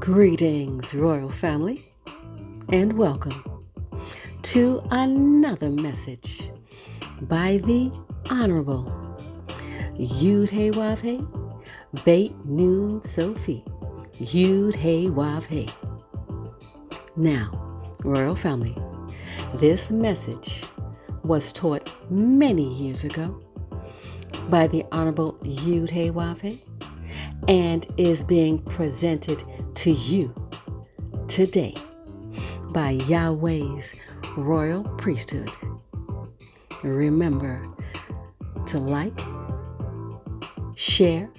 Greetings, royal family, and welcome to another message by the Honorable Yahweh Beit Nun Sophie Yahweh. Now, royal family, this message was taught many years ago by the Honorable Yahweh and is being presented to you today by Yahweh's royal priesthood. Remember to like, share,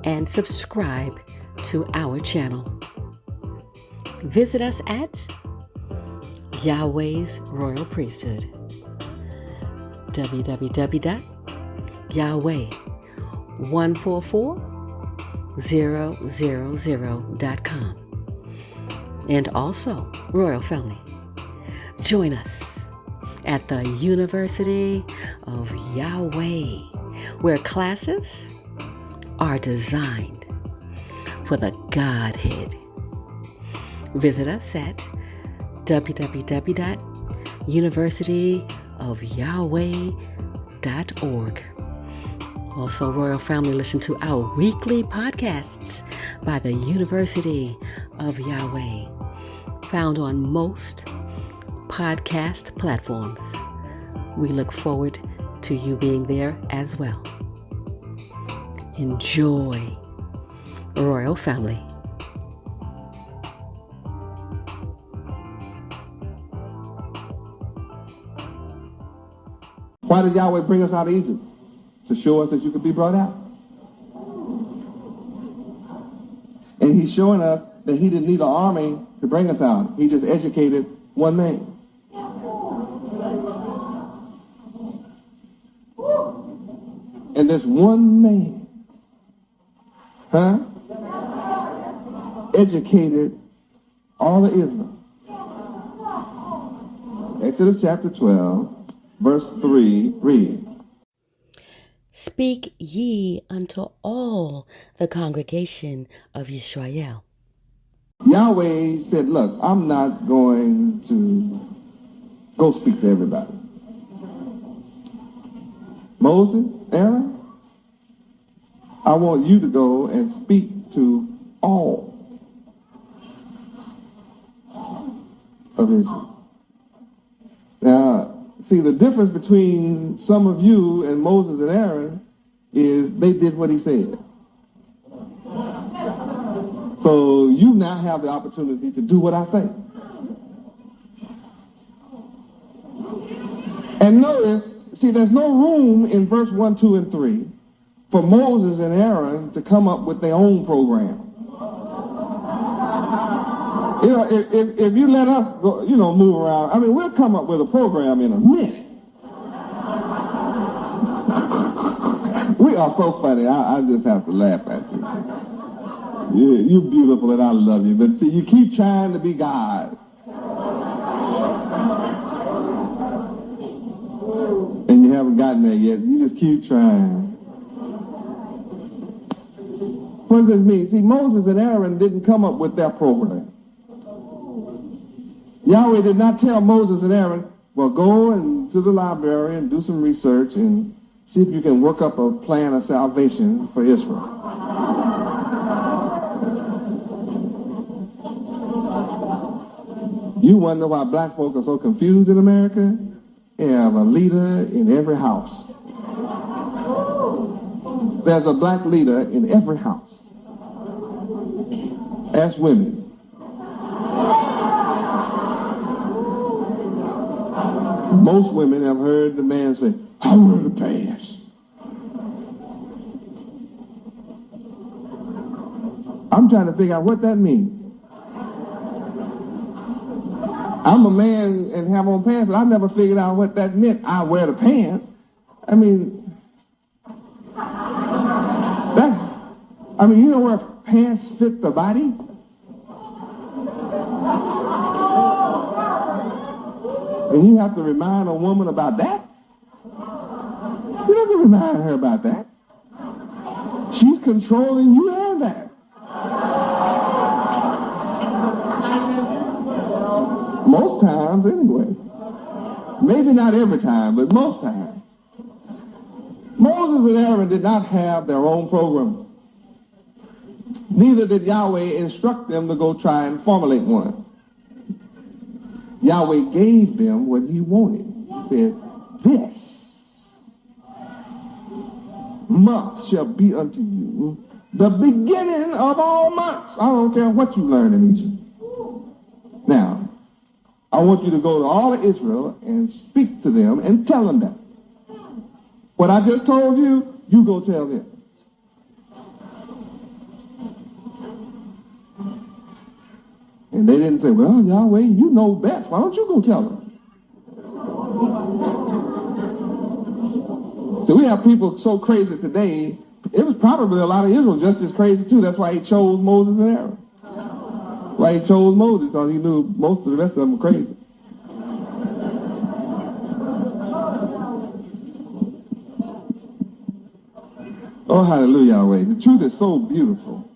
and subscribe to our channel. Visit us at Yahweh's royal priesthood, www.yahweh144000.com. And also, royal family, join us at the University of Yahweh, where classes are designed for the Godhead. Visit us at www.universityofyahweh.org. Also, royal family, listen to our weekly podcasts by the University of Yahweh, found on most podcast platforms. We look forward to you being there as well. Enjoy, royal family. Why did Yahweh bring us out of Egypt? To show us that you could be brought out. And he's showing us that he didn't need an army to bring us out. He just educated one man. And this one man, educated all of Israel. Exodus chapter 12, verse 3, read. Speak ye unto all the congregation of Israel. Yahweh said, look, I'm not going to go speak to everybody. Moses, Aaron, I want you to go and speak to all of Israel. Now, see, the difference between some of you and Moses and Aaron is they did what he said. So you now have the opportunity to do what I say. And notice, see, there's no room in verse 1, 2, and 3 for Moses and Aaron to come up with their own program. You know, if you let us go, move around, I mean, we'll come up with a program in a minute. We are so funny. I just have to laugh at you. You're beautiful and I love you. But see, you keep trying to be God. And you haven't gotten there yet. You just keep trying. What does this mean? See, Moses and Aaron didn't come up with their program. Yahweh did not tell Moses and Aaron, well, go to the library and do some research and see if you can work up a plan of salvation for Israel. You wonder why black folk are so confused in America? They have a leader in every house. There's a black leader in every house. Ask women. Most women have heard the man say, I wear the pants. I'm trying to figure out what that means. I'm a man and have on pants, but I never figured out what that meant. I wear the pants. I mean, you know where pants fit the body? And you have to remind a woman about that? You don't have to remind her about that. She's controlling you and that. anyway. Maybe not every time, but most times. Moses and Aaron did not have their own program. Neither did Yahweh instruct them to go try and formulate one. Yahweh gave them what he wanted. He said, this month shall be unto you the beginning of all months. I don't care what you learn in Egypt. Now, I want you to go to all of Israel and speak to them and tell them that. What I just told you, you go tell them. And they didn't say, well, Yahweh, you know best. Why don't you go tell them? So we have people so crazy today. It was probably a lot of Israel just as crazy too. That's why he chose Moses and Aaron. Why he chose Moses, because he knew most of the rest of them were crazy. Oh, hallelujah, Yahweh. The truth is so beautiful.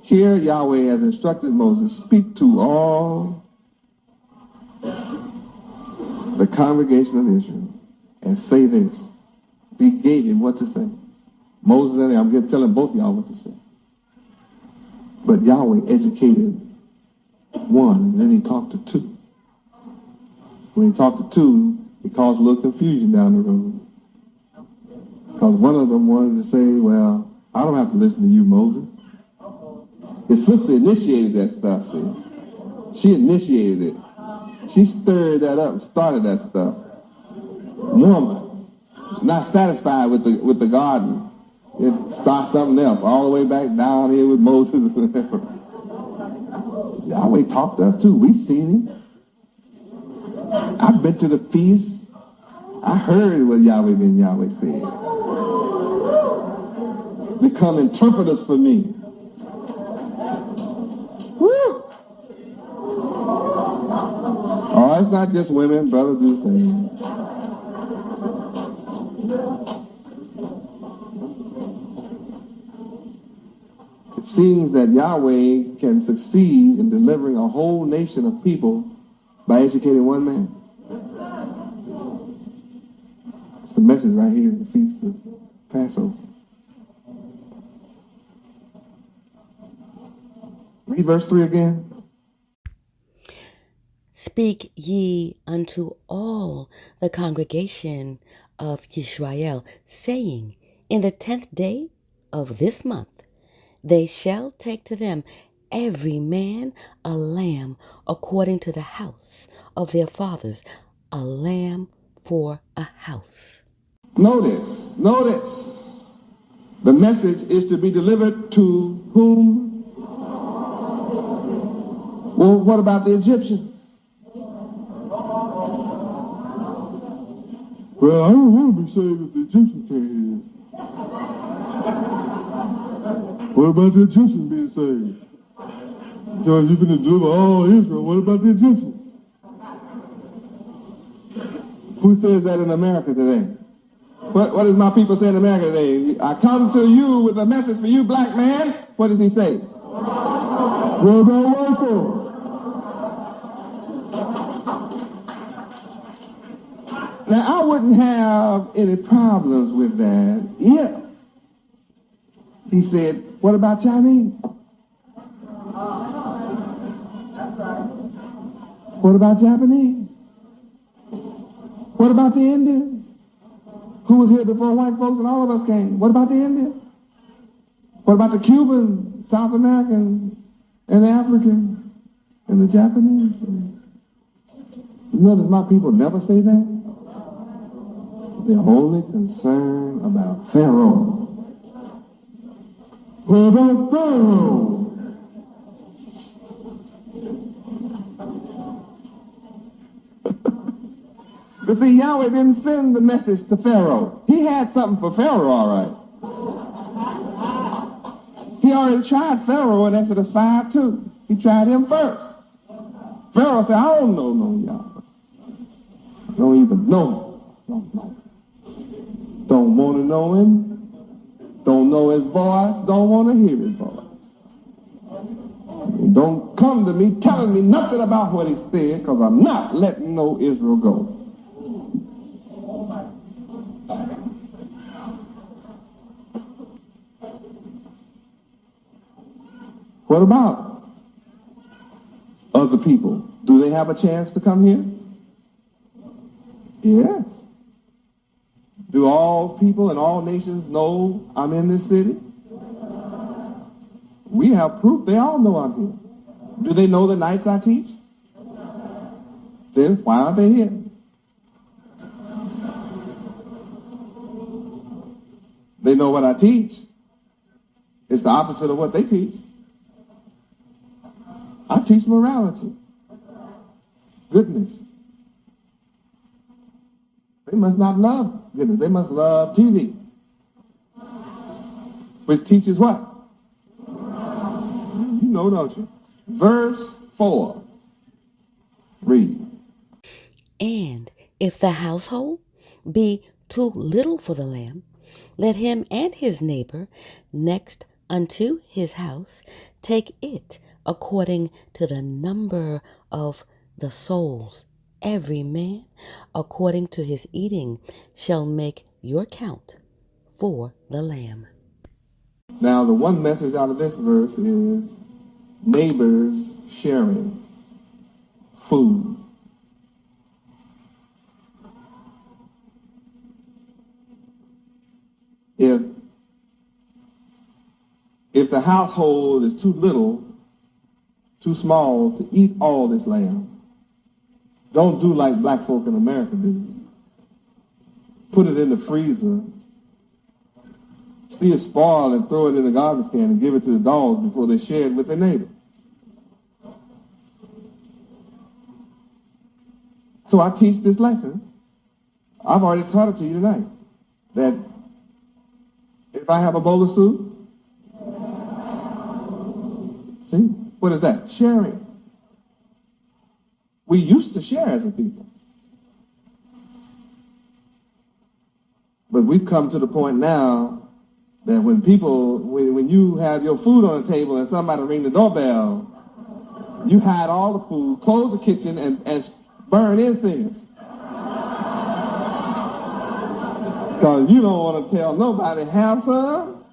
Here, Yahweh has instructed Moses, speak to all the congregation of Israel and say this. He gave him what to say. Moses and Aaron, I'm telling both of y'all what to say. But Yahweh educated one, and then he talked to two. When he talked to two, it caused a little confusion down the road. Because one of them wanted to say, well, I don't have to listen to you, Moses. His sister initiated that stuff, see. She initiated it. She stirred that up and started that stuff. Woman, not satisfied with the garden. It starts something else, all the way back down here with Moses. Yahweh talked to us too. We've seen him. I've been to the feast. I heard what Yahweh said. Become interpreters for me. Woo! Oh, it's not just women, brothers do the same. It seems that Yahweh can succeed in delivering a whole nation of people by educating one man. It's the message right here in the Feast of Passover. Read verse 3 again. Speak ye unto all the congregation of Israel, saying, in the 10th day of this month, they shall take to them every man a lamb according to the house of their fathers, a lamb for a house. Notice. The message is to be delivered to whom? Well, what about the Egyptians? Well, I don't want to be saved if the Egyptians can't hear. What about the Egyptians being saved? So you're going to deliver all Israel. What about the Egyptians? Who says that in America today? What does my people say in America today? I come to you with a message for you, black man. What does he say? Well, don't work. Now, I wouldn't have any problems with that if he said, what about Chinese? What about Japanese? What about the Indians? Who was here before white folks and all of us came? What about the Indians? What about the Cubans, South Americans, and the Africans, and the Japanese? You notice my people never say that? They're only concerned about Pharaoh. What about Pharaoh? But see, Yahweh didn't send the message to Pharaoh. He had something for Pharaoh, all right. He already tried Pharaoh in Exodus 5:2. He tried him first. Pharaoh said, I don't know no Yahweh. I don't even know him. Don't want to know him. Don't know his voice. Don't want to hear his voice. Don't come to me telling me nothing about what he said, because I'm not letting no Israel go. What about other people? Do they have a chance to come here? Yes. Do all people and all nations know I'm in this city? We have proof. They all know I'm here. Do they know the nights I teach? Then why aren't they here? They know what I teach. It's the opposite of what they teach. I teach morality, goodness. They must not love goodness. They must love TV, which teaches what? You know, don't you? Verse 4. Read. And if the household be too little for the lamb, let him and his neighbor next unto his house take it according to the number of the souls. Every man according to his eating shall make your count for the lamb. Now, the one message out of this verse is neighbors sharing food. If the household is too little, too small to eat all this lamb, don't do like black folk in America do. Put it in the freezer, see it spoil and throw it in the garbage can and give it to the dogs before they share it with their neighbor. So I teach this lesson. I've already taught it to you tonight. That if I have a bowl of soup, see, what is that? Sharing. We used to share as a people. But we've come to the point now that when you have your food on the table and somebody ring the doorbell, you hide all the food, close the kitchen, and burn incense. Because you don't want to tell nobody, have some.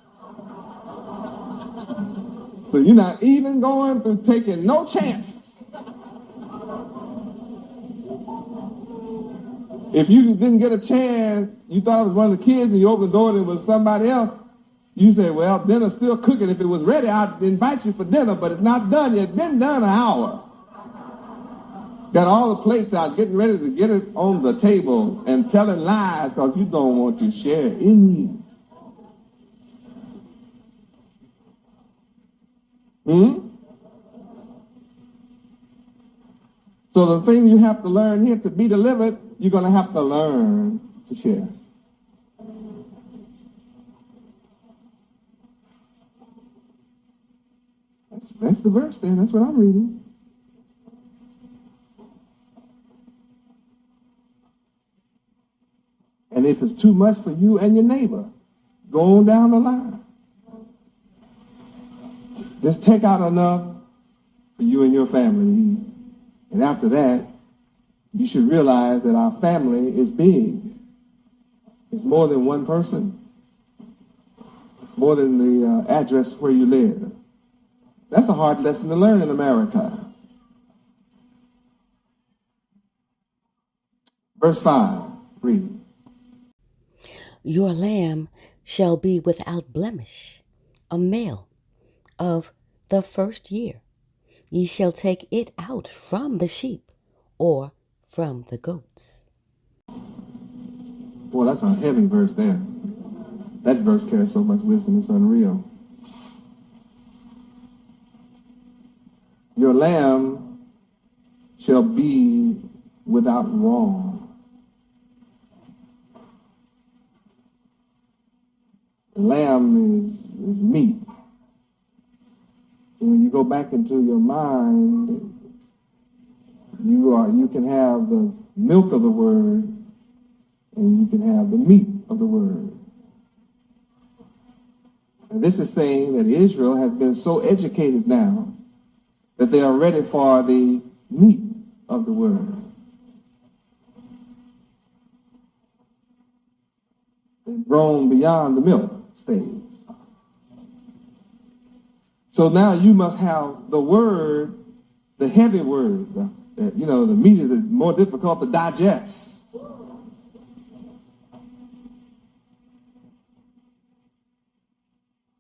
So you're not even going through taking no chances. If you didn't get a chance, you thought it was one of the kids, and you opened the door and it was somebody else, you say, well, dinner's still cooking. If it was ready, I'd invite you for dinner, but it's not done yet. It's been done an hour. Got all the plates out, getting ready to get it on the table and telling lies because you don't want to share any. So the thing you have to learn here, to be delivered, you're going to have to learn to share. That's the verse there. That's what I'm reading. And if it's too much for you and your neighbor, go on down the line. Just take out enough for you and your family to eat. And after that, you should realize that our family is big. It's more than one person. It's more than the address where you live. That's a hard lesson to learn in America. Verse 5, read. Your lamb shall be without blemish, a male of the first year. Ye shall take it out from the sheep or from the goats. Boy, that's a heavy verse there. That verse carries so much wisdom, it's unreal. Your lamb shall be without wrong. The lamb is meat. And when you go back into your mind, you can have the milk of the word and you can have the meat of the word. And this is saying that Israel has been so educated now that they are ready for the meat of the word. They've grown beyond the milk stage. So now you must have the word, the heavy word, the meat is more difficult to digest.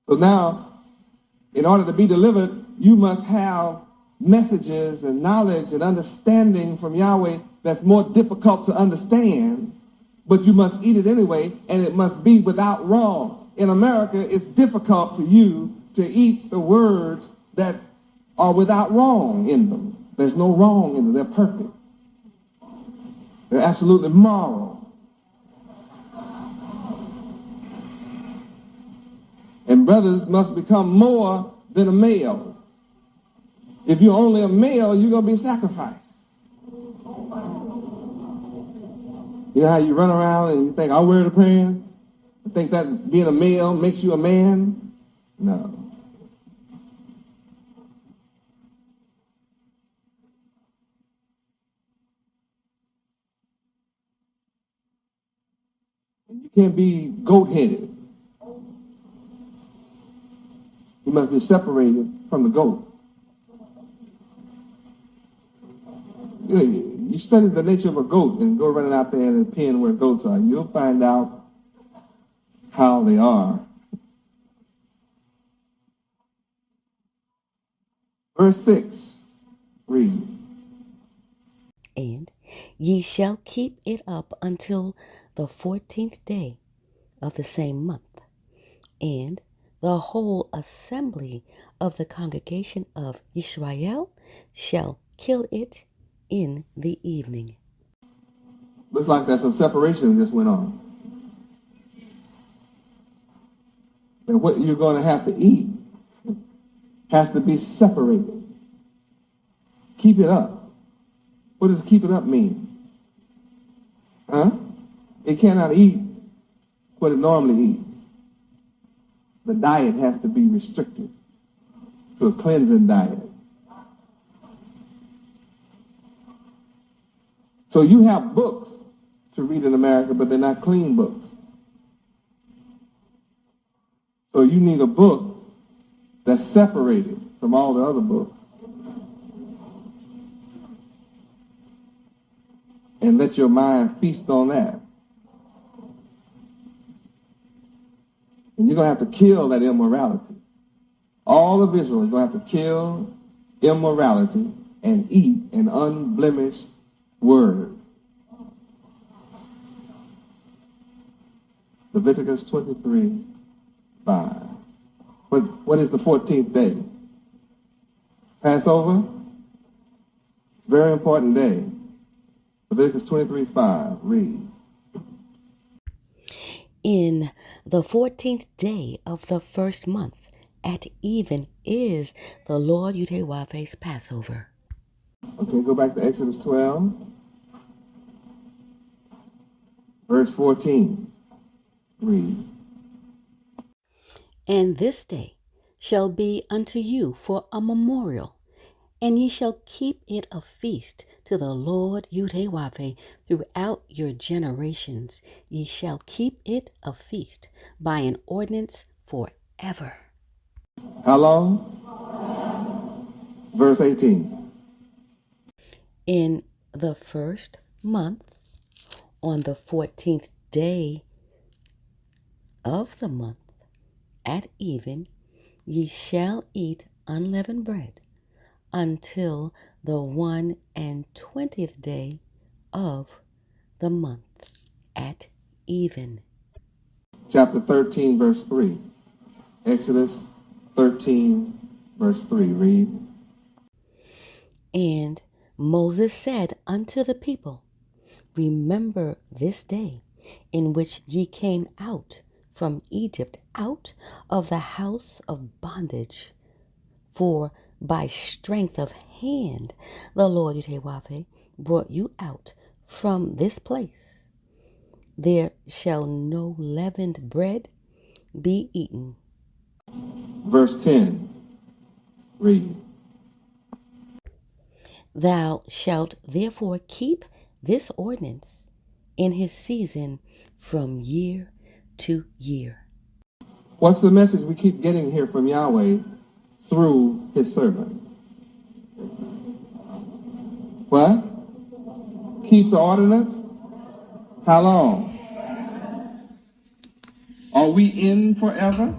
So now, in order to be delivered, you must have messages and knowledge and understanding from Yahweh that's more difficult to understand, but you must eat it anyway, and it must be without wrong. In America, it's difficult for you to eat the words that are without wrong in them. There's no wrong in them. They're perfect. They're absolutely moral. And brothers must become more than a male. If you're only a male, you're going to be sacrificed. You know how you run around and you think, I'll wear the pants? You think that being a male makes you a man? No. You can't be goat-headed. You must be separated from the goat. You study the nature of a goat and go running out there in the pen where goats are. You'll find out how they are. Verse 6, read. And ye shall keep it up until the 14th day of the same month, and the whole assembly of the congregation of Israel shall kill it in the evening. Looks like there's some separation just went on. And what you're going to have to eat has to be separated. Keep it up. What does keep it up mean? Huh? It cannot eat what it normally eats. The diet has to be restricted to a cleansing diet. So you have books to read in America, but they're not clean books. So you need a book that's separated from all the other books. And let your mind feast on that. And you're going to have to kill that immorality. All of Israel is going to have to kill immorality and eat an unblemished word. Leviticus 23:5. What is the 14th day? Passover? Very important day. Leviticus 23:5. Read. In the 14th day of the first month, at even, is the Lord Yahweh's Passover. Okay, go back to Exodus 12, verse 14. Read. And this day shall be unto you for a memorial, and ye shall keep it a feast to the Lord Yahweh throughout your generations. Ye shall keep it a feast by an ordinance forever. How long? Verse 18. In the first month, on the 14th day of the month, at even, ye shall eat unleavened bread until the 21st day of the month, at even. Chapter 13, verse 3. Exodus 13, verse 3. Read. And Moses said unto the people, Remember this day in which ye came out from Egypt, out of the house of bondage. For by strength of hand the Lord Yahweh brought you out from this place. There shall no leavened bread be eaten. Verse 10. Read. Thou shalt therefore keep this ordinance in his season from year to year. What's the message we keep getting here from Yahweh through his servant? What? Keep the ordinance? How long? Are we in forever?